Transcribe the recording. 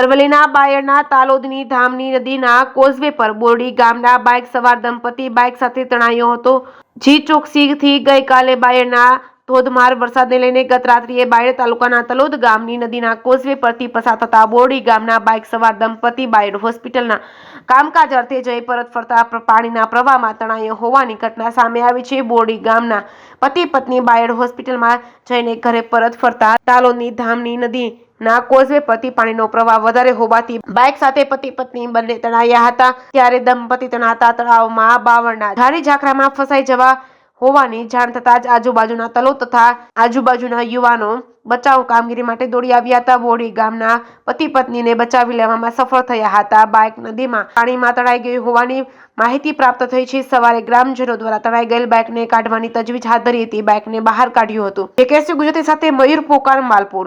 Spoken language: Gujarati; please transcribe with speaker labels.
Speaker 1: અરવલ્લીના બાયડના તાલોદની ધામની નદીના કોઝવે પર બોરડી ગામના બાઇક સવાર દંપતી બાઇક સાથે તણાયો હતો. જી ચોકસીથી ગઈકાલે બાયડના ધોધમાર વરસાદને લઈને ગત રાત્રિએ બાયડ તાલુકાના તલોદ ગામની નદીના કોઝવે પરથી પસાર થતા બોરડી ગામના બાઇક સવાર દંપતી બાયડ હોસ્પિટલના કામકાજ અર્થે જઈ પરત ફરતા પાણીના પ્રવાહમાં તણાયો હોવાની ઘટના સામે આવી છે. બોરડી ગામના પતિ પત્ની બાયડ હોસ્પિટલમાં જઈને ઘરે પરત ફરતા તાલોદની ધામની નદી ના કોઝવે પરથી પાણીનો પ્રવાહ વધારે હોવાથી બાઇક સાથે પતિ પત્ની બંને તણાયા હતા. ત્યારે દંપતી તણાતા તળાવમાં બાવળના ઝાડી ઝાખરામાં ફસાઈ જવા હોવાની જાણ થતાં જ આજુબાજુના તલોદ તથા આજુબાજુના યુવાનો બચાવ કામગીરી માટે દોડી આવ્યા હતા. બોરડી ગામના પતિ પત્નીને બચાવી લેવામાં સફળ થયા હતા. બાઇક નદીમાં પાણીમાં તણાઈ ગઈ હોવાની માહિતી પ્રાપ્ત થઈ છે. સવારે ગ્રામજનો દ્વારા તણાઈ ગયેલ બાઇકને કાઢવાની તજવીજ હાથ ધરી હતી. બાઇકને બહાર કાઢ્યું હતું. જેકેસી ગુજરાતી સાથે મયુર પોકાર, માલપુર.